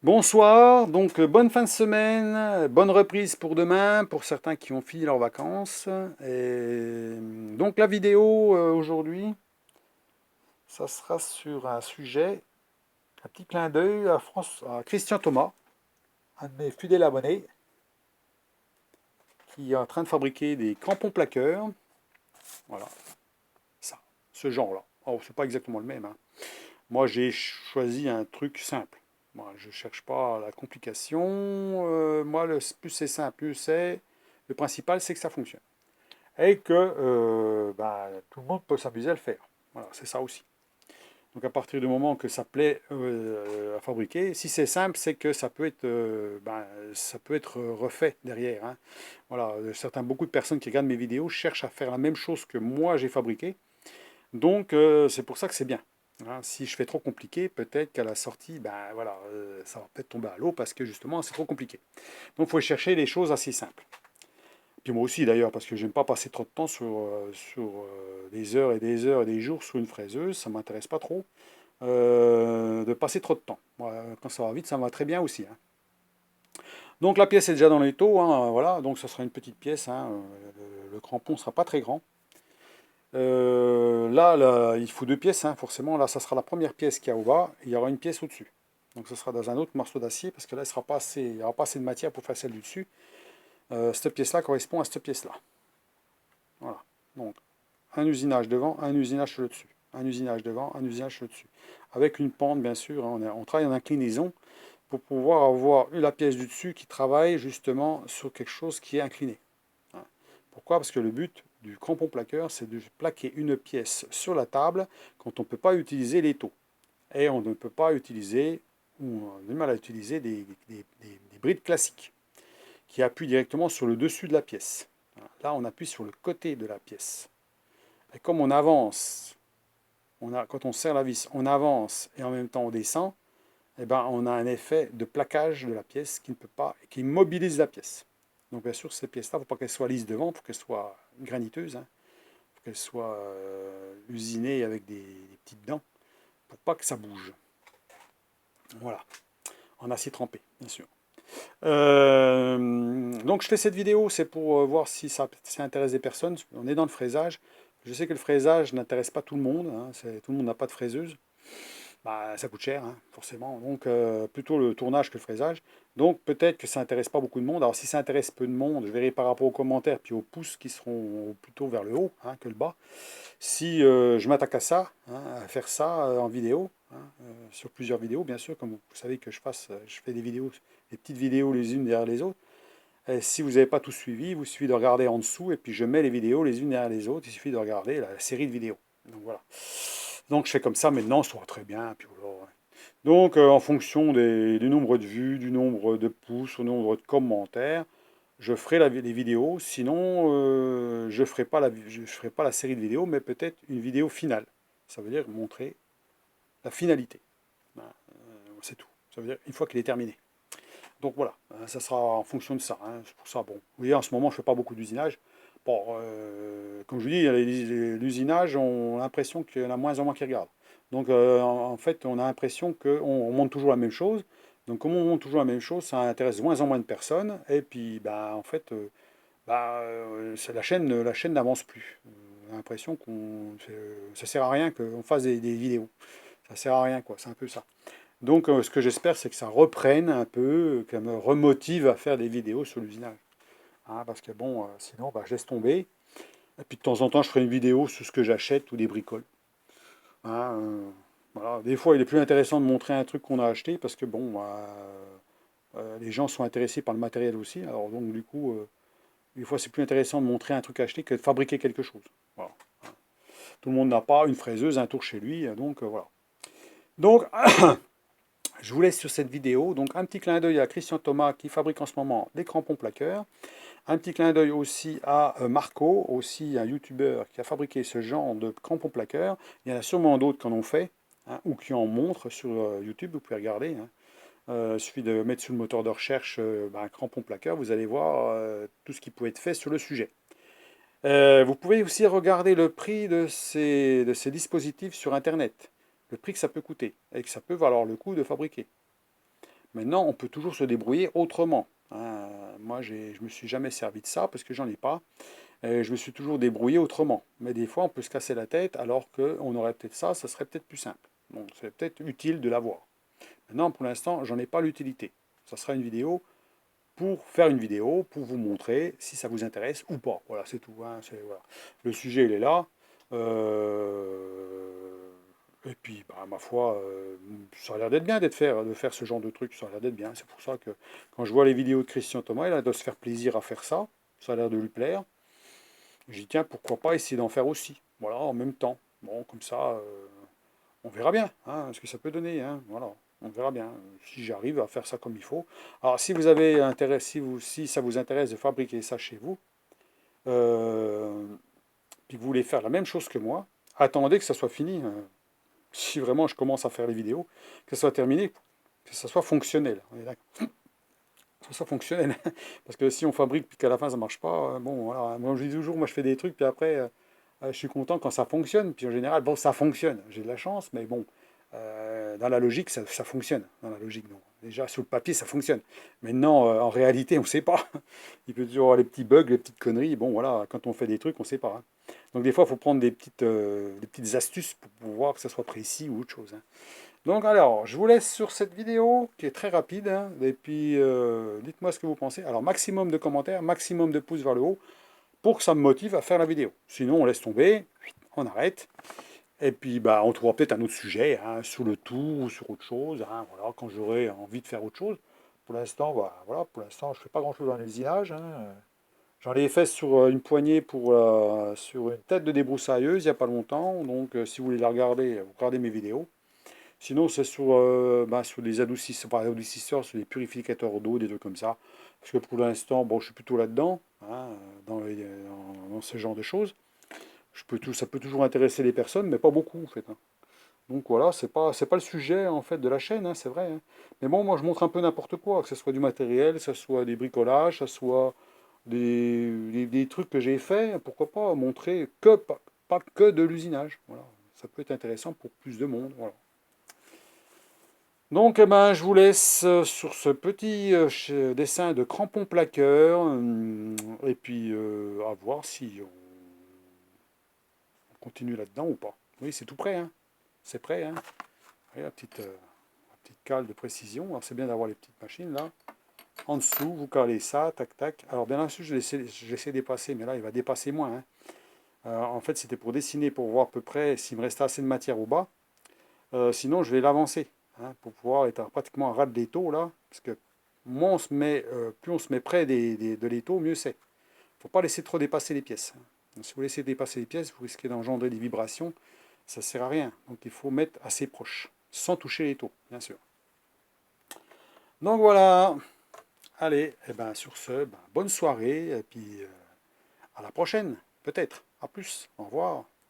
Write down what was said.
Bonsoir, donc bonne fin de semaine, bonne reprise pour demain, pour certains qui ont fini leurs vacances. Et donc la vidéo aujourd'hui, ça sera sur un sujet, un petit clin d'œil à Christian Thomas, un de mes fidèles abonnés, qui est en train de fabriquer des crampons plaqueurs. Voilà, ça, ce genre-là. Oh, c'est pas exactement le même, hein. Moi j'ai choisi un truc simple. Moi, je cherche pas la complication. Moi, plus c'est simple, plus c'est. Le principal, c'est que ça fonctionne. Et que tout le monde peut s'amuser à le faire. Voilà, c'est ça aussi. Donc à partir du moment que ça plaît à fabriquer, si c'est simple, c'est que ça peut être refait derrière, hein. Voilà, beaucoup de personnes qui regardent mes vidéos cherchent à faire la même chose que moi j'ai fabriqué. Donc c'est pour ça que c'est bien, hein. Si je fais trop compliqué, peut-être qu'à la sortie, ça va peut-être tomber à l'eau parce que justement c'est trop compliqué. Donc il faut chercher des choses assez simples. Puis moi aussi d'ailleurs, parce que j'aime pas passer trop de temps sur des heures et des heures et des jours sur une fraiseuse, ça m'intéresse pas trop de passer trop de temps. Moi, quand ça va vite, ça me va très bien aussi, hein. Donc la pièce est déjà dans les taux, hein, voilà, donc ça sera une petite pièce, hein, le crampon sera pas très grand. Là, il faut deux pièces, hein, forcément. Là, ça sera la première pièce qu'il y a au bas, et il y aura une pièce au-dessus. Donc, ce sera dans un autre morceau d'acier, parce que là, il n'y aura pas assez de matière pour faire celle du dessus. Cette pièce-là correspond à cette pièce-là. Voilà. Donc, un usinage devant, un usinage sur le dessus. Un usinage devant, un usinage sur le dessus. Avec une pente, bien sûr, hein, on travaille en inclinaison pour pouvoir avoir la pièce du dessus qui travaille justement sur quelque chose qui est incliné, hein. Pourquoi? Parce que le but du crampon plaqueur, c'est de plaquer une pièce sur la table quand on ne peut pas utiliser l'étau. Et on ne peut pas utiliser, ou on a du mal à utiliser des brides classiques qui appuient directement sur le dessus de la pièce. Là, on appuie sur le côté de la pièce. Et comme on avance, quand on serre la vis, on avance et en même temps on descend, eh ben, on a un effet de plaquage de la pièce qui ne peut pas, qui immobilise la pièce. Donc bien sûr, ces pièces-là, il ne faut pas qu'elles soient lisses devant, il faut qu'elles soient graniteuses, hein. Il faut qu'elles soient usinées avec des petites dents, pour pas que ça bouge. Voilà, en acier trempé, bien sûr. Donc je fais cette vidéo, c'est pour voir si ça intéresse des personnes. On est dans le fraisage. Je sais que le fraisage n'intéresse pas tout le monde, hein. Tout le monde n'a pas de fraiseuse. Bah, ça coûte cher, hein, forcément. Donc, plutôt le tournage que le fraisage. Donc, peut-être que ça intéresse pas beaucoup de monde. Alors, si ça intéresse peu de monde, je verrai par rapport aux commentaires puis aux pouces qui seront plutôt vers le haut, hein, que le bas. Si je m'attaque à ça, hein, à faire ça en vidéo, hein, sur plusieurs vidéos, bien sûr, comme vous savez que je fais des vidéos, des petites vidéos les unes derrière les autres. Et si vous n'avez pas tout suivi, il vous suffit de regarder en dessous et puis je mets les vidéos les unes derrière les autres. Il suffit de regarder la série de vidéos. Donc voilà. Donc je fais comme ça maintenant, ça va très bien. Puis voilà, ouais. Donc en fonction du nombre de vues, du nombre de pouces, du nombre de commentaires, je ferai les vidéos. Sinon, je ferai pas la série de vidéos, mais peut-être une vidéo finale. Ça veut dire montrer la finalité. Ben, c'est tout. Ça veut dire une fois qu'il est terminé. Donc voilà, ça sera en fonction de ça, hein. C'est pour ça, bon. Vous voyez, en ce moment, je ne fais pas beaucoup d'usinage. Bon, comme je vous dis, l'usinage, on a l'impression qu'il y en a moins en moins qui regardent. Donc en fait, on a l'impression qu'on monte toujours la même chose. Donc comme on monte toujours la même chose, ça intéresse de moins en moins de personnes. Et puis, bah, en fait, la chaîne n'avance plus. On a l'impression ça sert à rien qu'on fasse des vidéos. Ça sert à rien, quoi. C'est un peu ça. Donc, ce que j'espère, c'est que ça reprenne un peu, qu'elle me remotive à faire des vidéos sur l'usinage, hein, parce que bon, sinon, bah, je laisse tomber. Et puis de temps en temps, je ferai une vidéo sur ce que j'achète ou des bricoles, hein, voilà. Des fois, il est plus intéressant de montrer un truc qu'on a acheté, parce que bon, bah, les gens sont intéressés par le matériel aussi. Alors donc, du coup, des fois, c'est plus intéressant de montrer un truc acheté que de fabriquer quelque chose. Voilà. Tout le monde n'a pas une fraiseuse, un tour chez lui, donc voilà. Donc, je vous laisse sur cette vidéo. Donc un petit clin d'œil à Christian Thomas qui fabrique en ce moment des crampons plaqueurs. Un petit clin d'œil aussi à Marco, aussi un youtubeur qui a fabriqué ce genre de crampons plaqueurs. Il y en a sûrement d'autres qui en ont fait, hein, ou qui en montrent sur YouTube, vous pouvez regarder, hein. Il suffit de mettre sur le moteur de recherche crampon plaqueur, vous allez voir tout ce qui peut être fait sur le sujet. Vous pouvez aussi regarder le prix de ces dispositifs sur Internet, le prix que ça peut coûter et que ça peut valoir le coup de fabriquer. Maintenant, on peut toujours se débrouiller autrement, hein. Moi, je me suis jamais servi de ça parce que j'en ai pas. Et je me suis toujours débrouillé autrement. Mais des fois, on peut se casser la tête alors qu'on aurait peut-être ça, ça serait peut-être plus simple. Donc, c'est peut-être utile de l'avoir. Maintenant, pour l'instant, j'en ai pas l'utilité. Ça sera une vidéo pour faire une vidéo, pour vous montrer si ça vous intéresse ou pas. Voilà, c'est tout, hein, voilà. Le sujet, il est là. Et puis, bah, ma foi, ça a l'air d'être bien de faire ce genre de truc. Ça a l'air d'être bien. C'est pour ça que quand je vois les vidéos de Christian Thomas, il a de se faire plaisir à faire ça. Ça a l'air de lui plaire. J'ai dit, tiens, pourquoi pas essayer d'en faire aussi. Voilà, en même temps. Bon, comme ça, on verra bien, hein, ce que ça peut donner, hein, voilà. On verra bien si j'arrive à faire ça comme il faut. Alors, si vous avez intérêt, si ça vous intéresse de fabriquer ça chez vous, euh, puis que vous voulez faire la même chose que moi, attendez que ça soit fini. Si vraiment je commence à faire les vidéos, que ça soit terminé, que ça soit fonctionnel. On est d'accord. Que ça soit fonctionnel. Parce que si on fabrique puis qu'à la fin ça marche pas, bon voilà. Moi je dis toujours, moi je fais des trucs, puis après je suis content quand ça fonctionne. Puis en général, bon, ça fonctionne. J'ai de la chance, mais bon, dans la logique, ça fonctionne. Dans la logique, non. Déjà, sur le papier, ça fonctionne. Maintenant, en réalité, on ne sait pas. Il peut toujours y avoir les petits bugs, les petites conneries. Bon, voilà, quand on fait des trucs, on ne sait pas, hein. Donc, des fois, il faut prendre des petites astuces pour pouvoir que ça soit précis ou autre chose, hein. Donc, alors, je vous laisse sur cette vidéo qui est très rapide, hein. Et puis, dites-moi ce que vous pensez. Alors, maximum de commentaires, maximum de pouces vers le haut pour que ça me motive à faire la vidéo. Sinon, on laisse tomber, on arrête. Et puis, bah, on trouvera peut-être un autre sujet, hein, sur le tout ou sur autre chose, hein, voilà, quand j'aurai envie de faire autre chose. Pour l'instant, bah, voilà, pour l'instant, je ne fais pas grand-chose dans les usinage, hein. J'en ai fait sur une poignée sur une tête de débroussailleuse il n'y a pas longtemps. Donc, si vous voulez la regarder, vous regardez mes vidéos. Sinon, c'est sur des adoucisseurs, pas adoucisseurs, sur des purificateurs d'eau, des trucs comme ça. Parce que pour l'instant, bon, je suis plutôt là-dedans, hein, dans ce genre de choses. Ça peut toujours intéresser les personnes, mais pas beaucoup en fait, hein. Donc voilà, c'est pas le sujet en fait de la chaîne, hein, c'est vrai, hein. Mais bon, moi je montre un peu n'importe quoi, que ce soit du matériel, que ce soit des bricolages, que ce soit des trucs que j'ai fait, pourquoi pas montrer pas que de l'usinage. Voilà. Ça peut être intéressant pour plus de monde. Voilà. Donc eh ben, je vous laisse sur ce petit dessin de crampon plaqueur, et puis à voir si on continue là-dedans ou pas. Oui, c'est tout prêt, hein. C'est prêt, hein. Voyez, la petite cale de précision. Alors c'est bien d'avoir les petites machines là. En dessous, vous calez ça, tac, tac. Alors bien sûr, j'essaie de dépasser, mais là, il va dépasser moins, hein. En fait, c'était pour dessiner, pour voir à peu près s'il me restait assez de matière au bas. Sinon, je vais l'avancer, hein, pour pouvoir être pratiquement à ras de l'étau, là. Parce que plus on se met près de l'étau, mieux c'est. Il ne faut pas laisser trop dépasser les pièces, hein. Donc, si vous laissez dépasser les pièces, vous risquez d'engendrer des vibrations. Ça ne sert à rien. Donc, il faut mettre assez proche, sans toucher l'étau, bien sûr. Donc, voilà. Allez, et ben sur ce, ben, bonne soirée, et puis à la prochaine, peut-être. À plus, au revoir.